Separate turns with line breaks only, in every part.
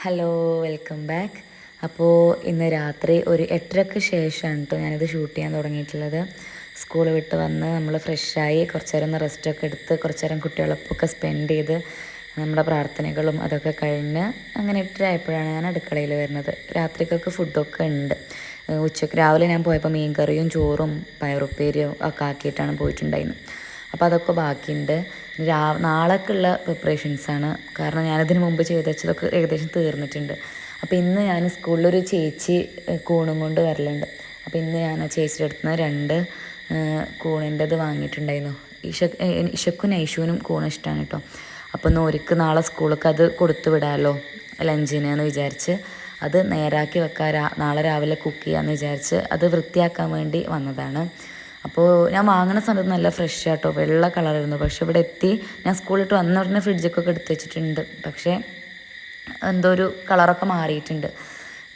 Hello, welcome back. അപ്പോൾ ഇന്ന് രാത്രി ഒരു 8:30ക്ക് ശേഷമാണ് കേട്ടോ ഞാനിത് ഷൂട്ട് ചെയ്യാൻ തുടങ്ങിയിട്ടുള്ളത്. സ്കൂൾ വിട്ട് വന്ന് നമ്മൾ ഫ്രഷായി കുറച്ച് നേരം ഒന്ന് റെസ്റ്റൊക്കെ എടുത്ത് കുറച്ച് നേരം കുട്ടികളൊപ്പൊക്കെ സ്പെൻഡ് ചെയ്ത് നമ്മുടെ പ്രാർത്ഥനകളും അതൊക്കെ കഴിഞ്ഞ് അങ്ങനെ 8:30 ആയപ്പോഴാണ് ഞാൻ അടുക്കളയിൽ വരുന്നത്. രാത്രിക്കൊക്കെ ഫുഡൊക്കെ ഉണ്ട്. ഉച്ചയ്ക്ക് രാവിലെ ഞാൻ പോയപ്പോൾ മീൻ കറിയും ചോറും പയറുപ്പേരിയും ഒക്കെ ആക്കിയിട്ടാണ് പോയിട്ടുണ്ടായിരുന്നത്. അപ്പോൾ അതൊക്കെ ബാക്കിയുണ്ട്. നാളേക്കുള്ള പ്രിപ്പറേഷൻസാണ്. കാരണം ഞാനതിന് മുമ്പ് ചെയ്ത് വെച്ചതൊക്കെ ഏകദേശം തീർന്നിട്ടുണ്ട്. അപ്പോൾ ഇന്ന് ഞാൻ സ്കൂളിലൊരു ചേച്ചി കൂണും കൊണ്ട് വരലുണ്ട്. അപ്പോൾ ഇന്ന് ഞാൻ ആ ചേച്ചിയുടെ അടുത്ത് നിന്ന് 2 കൂണിൻ്റെത് വാങ്ങിയിട്ടുണ്ടായിരുന്നു. ഇഷക്കും നൈഷുവിനും കൂൺ ഇഷ്ടമാണ് കേട്ടോ. അപ്പോൾ ഒന്ന് ഒരിക്കൽ നാളെ സ്കൂൾക്ക് അത് കൊടുത്തു വിടാമല്ലോ ലഞ്ചിനെന്ന് വിചാരിച്ച് അത് നേരാക്കി വെക്കാൻ നാളെ രാവിലെ കുക്ക് ചെയ്യാമെന്ന് വിചാരിച്ച് അത് വൃത്തിയാക്കാൻ വേണ്ടി വന്നതാണ്. അപ്പോൾ ഞാൻ വാങ്ങുന്ന സമയത്ത് നല്ല ഫ്രഷ് ആട്ടോ, വെള്ള കളറായിരുന്നു. പക്ഷെ ഇവിടെ എത്തി ഞാൻ സ്കൂളിലിട്ട് വന്ന ഉടനെ ഫ്രിഡ്ജൊക്കെ എടുത്ത് വെച്ചിട്ടുണ്ട്. പക്ഷേ എന്തോ ഒരു കളറൊക്കെ മാറിയിട്ടുണ്ട്.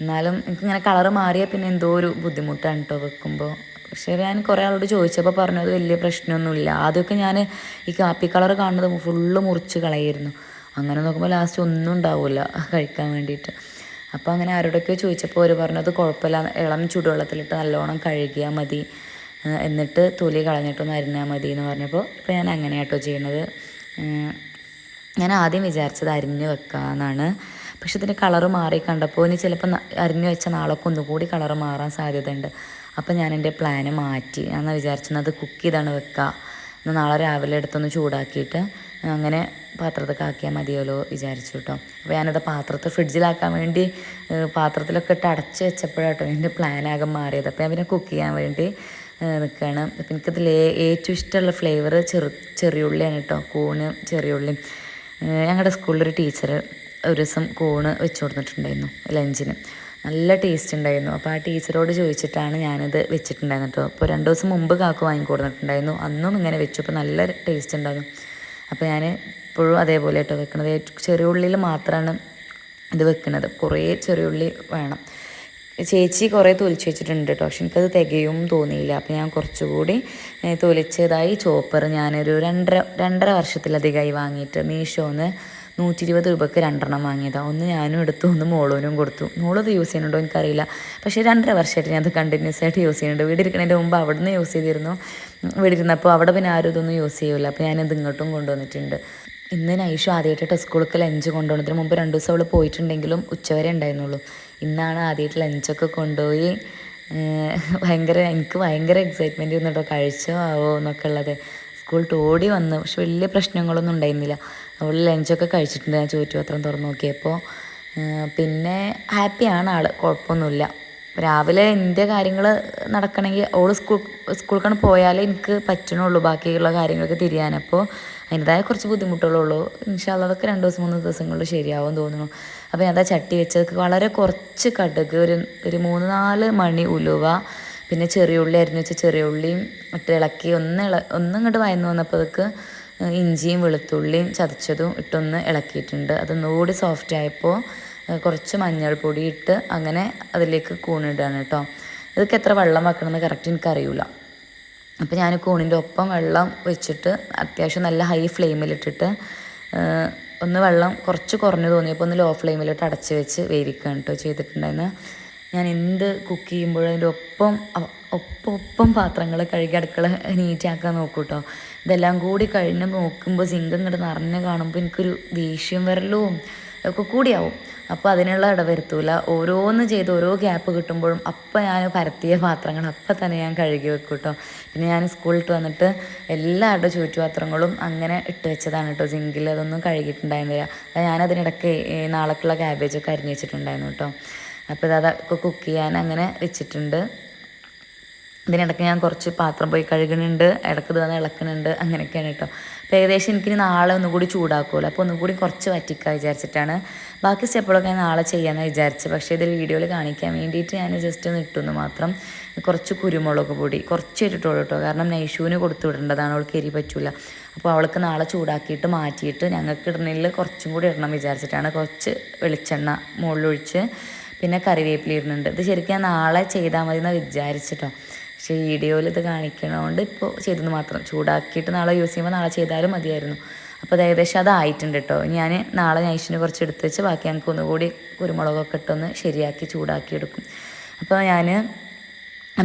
എന്നാലും എനിക്കിങ്ങനെ കളറ് മാറിയാൽ പിന്നെ എന്തോ ഒരു ബുദ്ധിമുട്ടാണ് കേട്ടോ വെക്കുമ്പോൾ. പക്ഷേ ഞാൻ കുറേ ആളോട് ചോദിച്ചപ്പോൾ പറഞ്ഞത് വലിയ പ്രശ്നമൊന്നുമില്ല. ആദ്യമൊക്കെ ഞാൻ ഈ കാപ്പി കളർ കാണുന്നത് ഫുള്ള് മുറിച്ച് കളയായിരുന്നു. അങ്ങനെ നോക്കുമ്പോൾ ലാസ്റ്റ് ഒന്നും ഉണ്ടാവില്ല കഴിക്കാൻ വേണ്ടിയിട്ട്. അപ്പോൾ അങ്ങനെ ആരോടൊക്കെയോ ചോദിച്ചപ്പോൾ അവർ പറഞ്ഞത് കുഴപ്പമില്ല, ഇളം ചൂടുവെള്ളത്തിലിട്ട് നല്ലോണം കഴുകിയാൽ മതി, എന്നിട്ട് തൊലി കളഞ്ഞിട്ടൊന്ന് അരിഞ്ഞാൽ മതി എന്ന് പറഞ്ഞപ്പോൾ ഇപ്പോൾ ഞാൻ അങ്ങനെ കേട്ടോ ചെയ്യണത്. ഞാൻ ആദ്യം വിചാരിച്ചത് അരിഞ്ഞ് വെക്കാമെന്നാണ്. പക്ഷെ ഇതിൻ്റെ കളറ് മാറി കണ്ടപ്പോൾ ഇനി ചിലപ്പോൾ അരിഞ്ഞ് വെച്ച നാളൊക്കെ ഒന്നുകൂടി കളറ് മാറാൻ സാധ്യതയുണ്ട്. അപ്പോൾ ഞാൻ എൻ്റെ പ്ലാന് മാറ്റി. ഞാൻ വിചാരിച്ചത് കുക്ക് ചെയ്താണ് വെക്കുക, എന്നാൽ നാളെ രാവിലെ എടുത്തൊന്ന് ചൂടാക്കിയിട്ട് അങ്ങനെ പാത്രത്തൊക്കെ ആക്കിയാൽ മതിയല്ലോ വിചാരിച്ചു കേട്ടോ. അപ്പോൾ ഞാനത് പാത്രത്തിൽ ഫ്രിഡ്ജിലാക്കാൻ വേണ്ടി പാത്രത്തിലൊക്കെ ഇട്ട് അടച്ച് വെച്ചപ്പോഴാട്ടോ എൻ്റെ പ്ലാനാകെ മാറിയത്. അപ്പോൾ ഞാൻ പിന്നെ കുക്ക് ചെയ്യാൻ വേണ്ടി നിൽക്കുകയാണ്. അപ്പം എനിക്കതിൽ ഏറ്റവും ഇഷ്ടമുള്ള ഫ്ലേവർ ചെറിയുള്ളിയാണ് കേട്ടോ. കൂണ് ചെറിയുള്ളി. ഞങ്ങളുടെ സ്കൂളിലൊരു ടീച്ചർ ഒരു ദിവസം കൂണ് വെച്ച് കൊടുത്തിട്ടുണ്ടായിരുന്നു ലഞ്ചിന്. നല്ല ടേസ്റ്റ് ഉണ്ടായിരുന്നു. അപ്പോൾ ആ ടീച്ചറോട് ചോദിച്ചിട്ടാണ് ഞാനിത് വെച്ചിട്ടുണ്ടായിരുന്നു കേട്ടോ. അപ്പോൾ 2 ദിവസം മുമ്പ് കാക്കു വാങ്ങിക്കൊടുത്തിട്ടുണ്ടായിരുന്നു. അന്നും ഇങ്ങനെ വെച്ചു. അപ്പോൾ നല്ല ടേസ്റ്റ് ഉണ്ടായിരുന്നു. അപ്പോൾ ഞാൻ ഇപ്പോഴും അതേപോലെ കേട്ടോ വെക്കുന്നത്. ചെറിയ ഉള്ളിയിൽ മാത്രമാണ് ഇത് വെക്കുന്നത്. കുറേ ചെറിയ ഉള്ളി വേണം. ചേച്ചി കുറേ തൊലിച്ച് വെച്ചിട്ടുണ്ട് കേട്ടോ. പക്ഷെ എനിക്കത് തികയും തോന്നിയില്ല. അപ്പോൾ ഞാൻ കുറച്ചുകൂടി തൊലിച്ചതായി ചോപ്പർ ഞാനൊരു 2.5 വർഷത്തിലധികമായി വാങ്ങിയിട്ട് മീഷോന്ന് 120 രൂപയ്ക്ക് 2 വാങ്ങിയതാണ്. ഒന്ന് ഞാനും എടുത്തു, ഒന്ന് മോളൂനും കൊടുത്തു. മോളത് യൂസ് ചെയ്യുന്നുണ്ടോ എനിക്കറിയില്ല. പക്ഷേ 2.5 വർഷമായിട്ട് ഞാൻ അത് കണ്ടിന്യൂസ് ആയിട്ട് യൂസ് ചെയ്യുന്നുണ്ട്. വീടിരിക്കുന്നതിൻ്റെ മുമ്പ് അവിടെ നിന്ന് യൂസ് ചെയ്തിരുന്നു. വീടിരുന്നപ്പോൾ അവിടെ പിന്നെ ആരും ഇതൊന്നും യൂസ് ചെയ്യില്ല. അപ്പോൾ ഞാനിത് ഇങ്ങോട്ടും കൊണ്ടുവന്നിട്ടുണ്ട്. ഇന്ന് നൈഷു ആദ്യമായിട്ട് സ്കൂളിലേക്ക് ലഞ്ച് കൊണ്ടുപോകുന്നതിന് മുമ്പ് 2 ദിവസം അവൾ പോയിട്ടുണ്ടെങ്കിലും ഉച്ചവരെ ഉണ്ടായിരുന്നുള്ളൂ. ഇന്നാണ് ആദ്യമായിട്ട് ലഞ്ചൊക്കെ കൊണ്ടുപോയി. എനിക്ക് ഭയങ്കര എക്സൈറ്റ്മെൻറ്റ് ചെയ്യുന്നുണ്ടോ, കഴിച്ചോ ആവോ എന്നൊക്കെ ഉള്ളത്. സ്കൂളിൽ ഓടി വന്നു. പക്ഷെ വലിയ പ്രശ്നങ്ങളൊന്നും ഉണ്ടായിരുന്നില്ല. അവൾ ലഞ്ചൊക്കെ കഴിച്ചിട്ടുണ്ട്. ഞാൻ ചോറ്റുപാത്രം തുറന്ന് നോക്കിയപ്പോൾ. പിന്നെ ഹാപ്പിയാണ് ആൾ, കുഴപ്പമൊന്നുമില്ല. രാവിലെ എൻ്റെ കാര്യങ്ങൾ നടക്കണമെങ്കിൽ സ്കൂൾക്കാണ് പോയാലേ എനിക്ക് പറ്റണുള്ളൂ ബാക്കിയുള്ള കാര്യങ്ങളൊക്കെ തിരിയാനപ്പോൾ അതിൻ്റെതായ കുറച്ച് ബുദ്ധിമുട്ടുകളുള്ളൂ. ഇൻഷാ അല്ലാഹ് അതൊക്കെ 2 ദിവസം 3 ദിവസങ്ങളിൽ ശരിയാവും തോന്നുന്നു. അപ്പോൾ ഞാൻ അതാ ചട്ടി വെച്ചത് വളരെ കുറച്ച് കടുക്, ഒരു 3-4 മണി ഉലുവ, പിന്നെ ചെറിയ ഉള്ളി അരിഞ്ഞ് വെച്ച ചെറിയ ഉള്ളിയും ഇട്ട് ഇളക്കി ഒന്നിങ്ങോട്ട് വയന്ന് വന്നപ്പോൾ അതൊക്കെ ഇഞ്ചിയും വെളുത്തുള്ളിയും ചതച്ചതും ഇട്ടൊന്ന് ഇളക്കിയിട്ടുണ്ട്. അതൊന്നുകൂടി സോഫ്റ്റ് ആയപ്പോൾ കുറച്ച് മഞ്ഞൾപ്പൊടി ഇട്ട് അങ്ങനെ അതിലേക്ക് കൂണിടുകയാണ് കേട്ടോ. ഇതൊക്കെ എത്ര വെള്ളം വെക്കണമെന്ന് കറക്റ്റ് എനിക്കറിയില്ല. അപ്പോൾ ഞാൻ കൂണിൻ്റെ ഒപ്പം വെള്ളം വെച്ചിട്ട് അത്യാവശ്യം നല്ല ഹൈ ഫ്ലെയിമിലിട്ടിട്ട് ഒന്ന് വെള്ളം കുറച്ച് കുറഞ്ഞു തോന്നിയപ്പോൾ ഒന്ന് ലോ ഫ്ലെയിമിലിട്ട് അടച്ച് വെച്ച് വേവിക്കുകയാണ് കേട്ടോ ചെയ്തിട്ടുണ്ടായിരുന്നു. ഞാൻ എന്ത് കുക്ക് ചെയ്യുമ്പോഴും അതിൻ്റെ ഒപ്പം പാത്രങ്ങൾ കഴുകി അടുക്കള നീറ്റാക്കാൻ നോക്കൂ കേട്ടോ. ഇതെല്ലാം കൂടി കഴിഞ്ഞ് നോക്കുമ്പോൾ സിങ്ക് ഇങ്ങോട്ട് നിറഞ്ഞ് കാണുമ്പോൾ എനിക്കൊരു ദേഷ്യം വരലും ഒക്കെ കൂടിയാവും. അപ്പോൾ അതിനുള്ള ഇടവരുത്തൂല. ഓരോന്ന് ചെയ്ത് ഓരോ ഗ്യാപ്പ് കിട്ടുമ്പോഴും അപ്പം ഞാൻ പരത്തിയ പാത്രങ്ങൾ അപ്പം തന്നെ ഞാൻ കഴുകി വെക്കും കേട്ടോ. പിന്നെ ഞാൻ സ്കൂളിൽ വന്നിട്ട് എല്ലാവരുടെ ചുറ്റുപാത്രങ്ങളും അങ്ങനെ ഇട്ട് വെച്ചതാണ് കേട്ടോ സിങ്കിൽ. അതൊന്നും കഴുകിയിട്ടുണ്ടായിരുന്നില്ല. ഞാനതിനിടയ്ക്ക് നാളേക്കുള്ള ക്യാബേജൊക്കെ അരിഞ്ഞ് വെച്ചിട്ടുണ്ടായിരുന്നു കേട്ടോ. അപ്പോൾ അതൊക്കെ കുക്ക് ചെയ്യാൻ അങ്ങനെ വെച്ചിട്ടുണ്ട്. ഇതിനിടയ്ക്ക് ഞാൻ കുറച്ച് പാത്രം പോയി കഴുകുന്നുണ്ട്, ഇടയ്ക്ക് ഇത് വന്ന് ഇളക്കുന്നുണ്ട്, അങ്ങനെയൊക്കെയാണ് കേട്ടോ. അപ്പോൾ ഏകദേശം എനിക്കിനി നാളെ ഒന്നുകൂടി ചൂടാക്കുമല്ലോ, അപ്പോൾ ഒന്നുകൂടി കുറച്ച് വറ്റിക്കാൻ വിചാരിച്ചിട്ടാണ്. ബാക്കി സ്റ്റെപ്പുകളൊക്കെ ഞാൻ നാളെ ചെയ്യാമെന്ന് വിചാരിച്ചു. പക്ഷേ ഇതിൽ വീഡിയോയിൽ കാണിക്കാൻ വേണ്ടിയിട്ട് ഞാൻ ജസ്റ്റ് ഒന്ന് ഇട്ടുന്ന് മാത്രം. കുറച്ച് കുരുമുളക് പൊടി കുറച്ച് ഇട്ടിട്ടുള്ളൂ കേട്ടോ. കാരണം നൈഷുവിന് കൊടുത്തു വിടേണ്ടതാണ്, അവൾക്ക് എരി പറ്റില്ല. അപ്പോൾ അവൾക്ക് നാളെ ചൂടാക്കിയിട്ട് മാറ്റിയിട്ട് ഞങ്ങൾക്ക് ഇടുന്നതിൽ കുറച്ചും കൂടി ഇടണം വിചാരിച്ചിട്ടാണ്. കുറച്ച് വെളിച്ചെണ്ണ മുകളിലൊഴിച്ച് പിന്നെ കറിവേപ്പില ഇടുന്നുണ്ട്. ഇത് ശരിക്കും ഞാൻ നാളെ ചെയ്താൽ മതി എന്ന് വിചാരിച്ചിട്ടോ. പക്ഷേ വീഡിയോയിൽ ഇത് കാണിക്കണതുകൊണ്ട് ഇപ്പോൾ ചെയ്തെന്ന് മാത്രം. ചൂടാക്കിയിട്ട് നാളെ യൂസ് ചെയ്യുമ്പോൾ നാളെ ചെയ്താലും മതിയായിരുന്നു. അപ്പോൾ അത് ഏകദേശം അതായിട്ടുണ്ട് കേട്ടോ. ഞാൻ നാളെ നൈഷിന് കുറച്ച് എടുത്ത് വെച്ച് ബാക്കി ഞങ്ങൾക്ക് ഒന്നുകൂടി കുരുമുളകൊക്കെ ഇട്ടൊന്ന് ശരിയാക്കി ചൂടാക്കി എടുക്കും. അപ്പോൾ ഞാൻ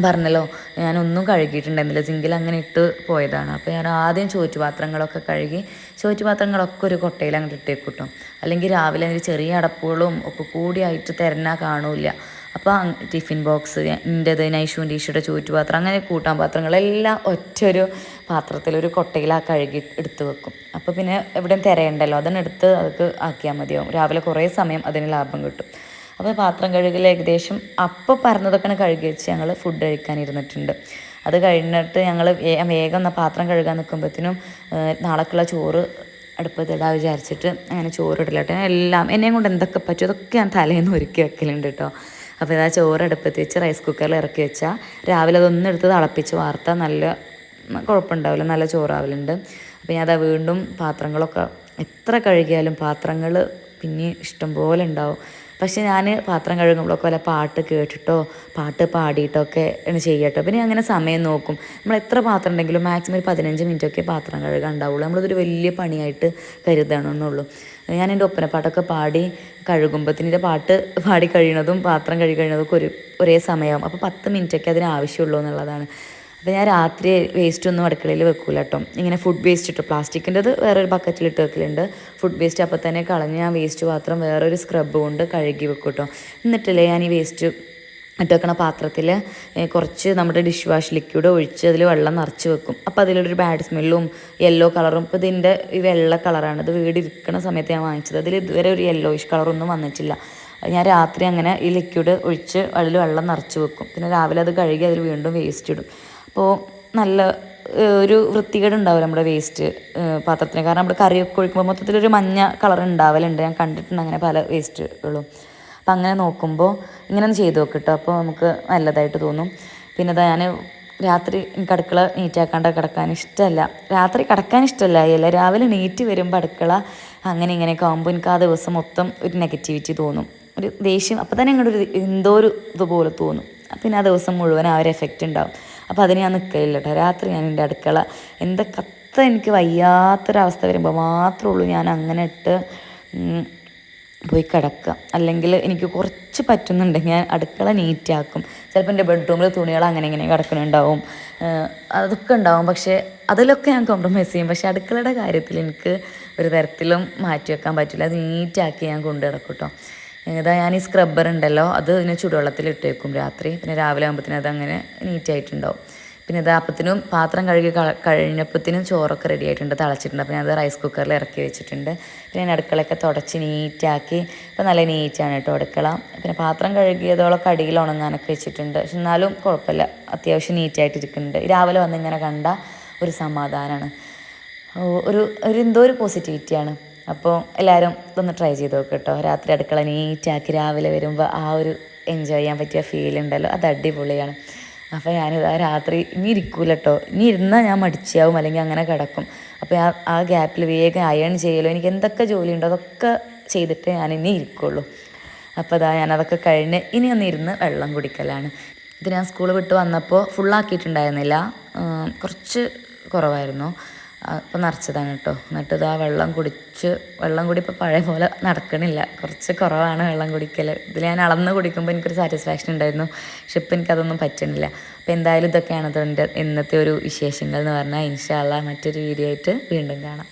പറഞ്ഞല്ലോ ഞാനൊന്നും കഴുകിയിട്ടുണ്ടായിരുന്നില്ല, സിങ്കിൽ അങ്ങനെ ഇട്ട് പോയതാണ്. അപ്പോൾ ഞാൻ ആദ്യം ചോറ്റുപാത്രങ്ങളൊക്കെ കഴുകി ചോറ്റുപാത്രങ്ങളൊക്കെ ഒരു കൊട്ടയിൽ അങ്ങോട്ട് ഇട്ടേക്കും കേട്ടോ. അല്ലെങ്കിൽ രാവിലെ അതിൽ ചെറിയ അടപ്പുകളും ഒക്കെ കൂടിയായിട്ട് തിരഞ്ഞാൽ കാണൂല. അപ്പോൾ ടിഫിൻ ബോക്സ് എൻ്റെത്, നൈഷുവിൻ്റെ ഈശോയുടെ ചോറ്റുപാത്രം, അങ്ങനെ കൂട്ടാൻ പാത്രങ്ങളെല്ലാം ഒറ്റൊരു പാത്രത്തിൽ ഒരു കൊട്ടയിലാണ് കഴുകി എടുത്ത് വെക്കും. അപ്പോൾ പിന്നെ എവിടെയും തിരയുണ്ടല്ലോ, അതിന് എടുത്ത് അതൊക്കെ ആക്കിയാൽ മതിയാവും. രാവിലെ കുറേ സമയം അതിന് ലാഭം കിട്ടും. അപ്പോൾ പാത്രം കഴുകൽ ഏകദേശം അപ്പോൾ പറഞ്ഞതൊക്കെ കഴുകി വെച്ച് ഞങ്ങൾ ഫുഡ് കഴിക്കാനിരുന്നിട്ടുണ്ട്. അത് കഴിഞ്ഞിട്ട് ഞങ്ങൾ വേഗം ഒന്ന് പാത്രം കഴുകാൻ നിൽക്കുമ്പോഴത്തേനും നാളേക്കുള്ള ചോറ് അടുപ്പത്തിടാൻ വിചാരിച്ചിട്ട് അങ്ങനെ ചോറ് ഇടലോട്ടെ. എല്ലാം എന്നെയും കൊണ്ട് എന്തൊക്കെ പറ്റും അതൊക്കെ ഞാൻ തലേന്ന് ഒരുക്കി വെക്കലുണ്ട് കേട്ടോ. അപ്പോൾ ഇതാ ചോറ് അടുപ്പത്ത് വെച്ച് റൈസ് കുക്കറിൽ ഇറക്കി വെച്ചാൽ രാവിലെ അതൊന്നും എടുത്ത് തിളപ്പിച്ച് വാർത്താൽ നല്ല കുഴപ്പമുണ്ടാവില്ല, നല്ല ചോറാവലുണ്ട്. അപ്പോൾ ഞാൻ അതാ വീണ്ടും പാത്രങ്ങളൊക്കെ എത്ര കഴുകിയാലും പാത്രങ്ങൾ പിന്നെ ഇഷ്ടം പോലെ ഉണ്ടാവും. പക്ഷെ ഞാൻ പാത്രം കഴുകുമ്പോഴൊക്കെ വല്ല പാട്ട് കേട്ടിട്ടോ പാട്ട് പാടിയിട്ടോ ഒക്കെ ചെയ്യട്ടോ. പിന്നെ അങ്ങനെ സമയം നോക്കും. നമ്മൾ എത്ര പാത്രം ഉണ്ടെങ്കിലും മാക്സിമം ഒരു 15 മിനിറ്റൊക്കെ പാത്രം കഴുകാൻ ഉണ്ടാവുള്ളൂ. നമ്മളതൊരു വലിയ പണിയായിട്ട് കരുതണമെന്നുള്ളൂ. ഞാൻ എൻ്റെ ഒപ്പനപ്പാട്ടൊക്കെ പാടി കഴുകുമ്പോഴത്തേൻ്റെ പാട്ട് പാടി കഴിയുന്നതും പാത്രം കഴുകി കഴിയുന്നതൊക്കെ ഒരേ സമയമാകും. അപ്പോൾ 10 മിനിറ്റൊക്കെ അതിന് ആവശ്യമുള്ളൂ എന്നുള്ളതാണ്. അപ്പോൾ ഞാൻ രാത്രി വേസ്റ്റ് ഒന്നും അടുക്കളയിൽ വെക്കൂല കേട്ടോ. ഇങ്ങനെ ഫുഡ് വേസ്റ്റ് ഇട്ട് പ്ലാസ്റ്റിക്കിൻ്റെത് വേറൊരു ബക്കറ്റിലിട്ട് വെക്കലുണ്ട്. ഫുഡ് വേസ്റ്റ് അപ്പോൾ തന്നെ കളഞ്ഞ് ഞാൻ വേസ്റ്റ് പാത്രം വേറൊരു സ്ക്രബ് കൊണ്ട് കഴുകി വെക്കും കേട്ടോ. എന്നിട്ടല്ലേ ഞാൻ ഈ വേസ്റ്റ് ഇട്ട് വെക്കണ പാത്രത്തിൽ കുറച്ച് നമ്മുടെ ഡിഷ് വാഷ് ലിക്വിഡ് ഒഴിച്ച് അതിൽ വെള്ളം നിറച്ച് വെക്കും. അപ്പോൾ അതിലൊരു ബാഡ് സ്മെല്ലും യെല്ലോ കളറും. ഇപ്പോൾ ഇതിൻ്റെ ഈ വെള്ള കളറാണ്, ഇത് വീടിരിക്കണ സമയത്ത് ഞാൻ വാങ്ങിച്ചത്. അതിൽ ഇതുവരെ ഒരു യെല്ലോയിഷ് കളറൊന്നും വന്നിട്ടില്ല. ഞാൻ രാത്രി അങ്ങനെ ഈ ലിക്വിഡ് ഒഴിച്ച് അതിൽ വെള്ളം നിറച്ച് വെക്കും. പിന്നെ രാവിലെ അത് കഴുകി അതിൽ വീണ്ടും വേസ്റ്റ് ഇടും. അപ്പോൾ നല്ല ഒരു വൃത്തികേട് ഉണ്ടാവില്ല നമ്മുടെ വേസ്റ്റ് പാത്രത്തിന്. കാരണം നമ്മൾ കറിയൊക്കെ ഒഴിക്കുമ്പോൾ മൊത്തത്തിലൊരു മഞ്ഞ കളർ ഉണ്ടാവലുണ്ട്, ഞാൻ കണ്ടിട്ടുണ്ട് അങ്ങനെ പല വേസ്റ്റുകളും. അപ്പം അങ്ങനെ നോക്കുമ്പോൾ ഇങ്ങനെ ഒന്ന് ചെയ്ത് നോക്കിട്ടോ, അപ്പോൾ നമുക്ക് നല്ലതായിട്ട് തോന്നും. പിന്നെ അതാ ഞാൻ രാത്രി എനിക്ക് അടുക്കള നീറ്റാക്കാണ്ട് കിടക്കാൻ ഇഷ്ടമല്ല. രാത്രി കിടക്കാൻ ഇഷ്ടമല്ല, രാവിലെ നീറ്റ് വരുമ്പോൾ അടുക്കള അങ്ങനെ ഇങ്ങനെയൊക്കെ ആകുമ്പോൾ എനിക്ക് ആ ദിവസം മൊത്തം ഒരു നെഗറ്റിവിറ്റി തോന്നും, ഒരു ദേഷ്യം. അപ്പോൾ തന്നെ ഇങ്ങോട്ട് ഒരു എന്തോ ഒരു ഇതുപോലെ തോന്നും. പിന്നെ ആ ദിവസം മുഴുവൻ ആ ഒരു എഫക്റ്റ് ഉണ്ടാവും. അപ്പോൾ അതിന് ഞാൻ നിൽക്കില്ല കേട്ടോ. രാത്രി ഞാൻ എൻ്റെ അടുക്കള എനിക്ക് വയ്യാത്തൊരവസ്ഥ വരുമ്പോൾ മാത്രമേ ഉള്ളൂ ഞാൻ അങ്ങനെ ഇട്ട് പോയി കിടക്കുക. അല്ലെങ്കിൽ എനിക്ക് കുറച്ച് പറ്റുന്നുണ്ടെങ്കിൽ ഞാൻ അടുക്കള നീറ്റാക്കും. ചിലപ്പോൾ എൻ്റെ ബെഡ്റൂമിൽ തുണികൾ അങ്ങനെ ഇങ്ങനെ കിടക്കുന്നുണ്ടാവും, അതൊക്കെ ഉണ്ടാവും. പക്ഷേ അതിലൊക്കെ ഞാൻ കോംപ്രമൈസ് ചെയ്യും. പക്ഷേ അടുക്കളയുടെ കാര്യത്തിൽ എനിക്ക് ഒരു തരത്തിലും മാറ്റി വെക്കാൻ പറ്റില്ല. അത് നീറ്റാക്കി ഞാൻ കൊണ്ടു കിടക്കും കേട്ടോ. ഇതാ ഞാൻ ഈ സ്ക്രബ്ബർ ഉണ്ടല്ലോ, അത് ഇതിന് ചുടുവെള്ളത്തിൽ ഇട്ട് വെക്കും രാത്രി. പിന്നെ രാവിലെ ആകുമ്പോഴത്തേനും അതങ്ങനെ നീറ്റായിട്ടുണ്ടാവും. പിന്നെ ഇത് അപ്പത്തിനും പാത്രം കഴുകി കഴിഞ്ഞപ്പോഴത്തേനും ചോറൊക്കെ റെഡി ആയിട്ടുണ്ട്, തിളച്ചിട്ടുണ്ട്. അപ്പോൾ ഞാൻ അത് റൈസ് കുക്കറിൽ ഇറക്കി വെച്ചിട്ടുണ്ട്. പിന്നെ ഞാൻ അടുക്കളയൊക്കെ തുടച്ച് നീറ്റാക്കി. ഇപ്പോൾ നല്ല നീറ്റാണ് കേട്ടോ അടുക്കള. പിന്നെ പാത്രം കഴുകിയതോളൊക്കെ അടിയിൽ ഉണങ്ങാനൊക്കെ വെച്ചിട്ടുണ്ട്. പക്ഷെ എന്നാലും കുഴപ്പമില്ല, അത്യാവശ്യം നീറ്റായിട്ടിരിക്കുന്നുണ്ട്. രാവിലെ വന്ന് ഇങ്ങനെ കണ്ട ഒരു സമാധാനമാണ്, ഒരു എന്തോ ഒരു പോസിറ്റിവിറ്റിയാണ്. അപ്പോൾ എല്ലാവരും ഇതൊന്ന് ട്രൈ ചെയ്ത് നോക്കുക കേട്ടോ. രാത്രി അടുക്കള നീറ്റാക്കി രാവിലെ വരുമ്പോൾ ആ ഒരു എൻജോയ് ചെയ്യാൻ പറ്റിയ ഫീൽ ഉണ്ടല്ലോ, അത് അടിപൊളിയാണ്. അപ്പോൾ ഞാനിതാ രാത്രി ഇനി ഇരിക്കൂല കേട്ടോ. ഇനി ഇരുന്നാൽ ഞാൻ മടിച്ചാവും, അല്ലെങ്കിൽ അങ്ങനെ കിടക്കും. അപ്പോൾ ആ ഗ്യാപ്പിൽ വേഗം അയൺ ചെയ്യലോ, എനിക്ക് എന്തൊക്കെ ജോലിയുണ്ടോ അതൊക്കെ ചെയ്തിട്ട് ഞാൻ ഇനി ഇരിക്കുള്ളൂ. അപ്പോൾ അതാ ഞാനതൊക്കെ കഴിഞ്ഞ് ഇനി ഒന്ന് ഇരുന്ന് വെള്ളം കുടിക്കലാണ്. ഇത് ഞാൻ സ്കൂൾ വിട്ട് വന്നപ്പോൾ ഫുള്ളാക്കിയിട്ടുണ്ടായിരുന്നില്ല, കുറച്ച് കുറവായിരുന്നു. അപ്പോൾ നിറച്ചതാണ് കേട്ടോ. എന്നിട്ട് ഇതാ വെള്ളം കുടി ഇപ്പോൾ പഴയ പോലെ നടക്കണില്ല, കുറച്ച് കുറവാണ് വെള്ളം കുടിക്കൽ. ഇതിൽ ഞാൻ അളന്ന് കുടിക്കുമ്പോൾ എനിക്കൊരു സാറ്റിസ്ഫാക്ഷൻ ഉണ്ടായിരുന്നു. പക്ഷെ ഇപ്പം എനിക്കതൊന്നും പറ്റണില്ല. അപ്പോൾ എന്തായാലും ഇതൊക്കെയാണ് എൻ്റെ ഇന്നത്തെ ഒരു വിശേഷങ്ങൾ എന്ന് പറഞ്ഞാൽ. ഇൻഷാ അല്ലാഹ് മറ്റൊരു വീഡിയോ ആയിട്ട് വീണ്ടും കാണാം.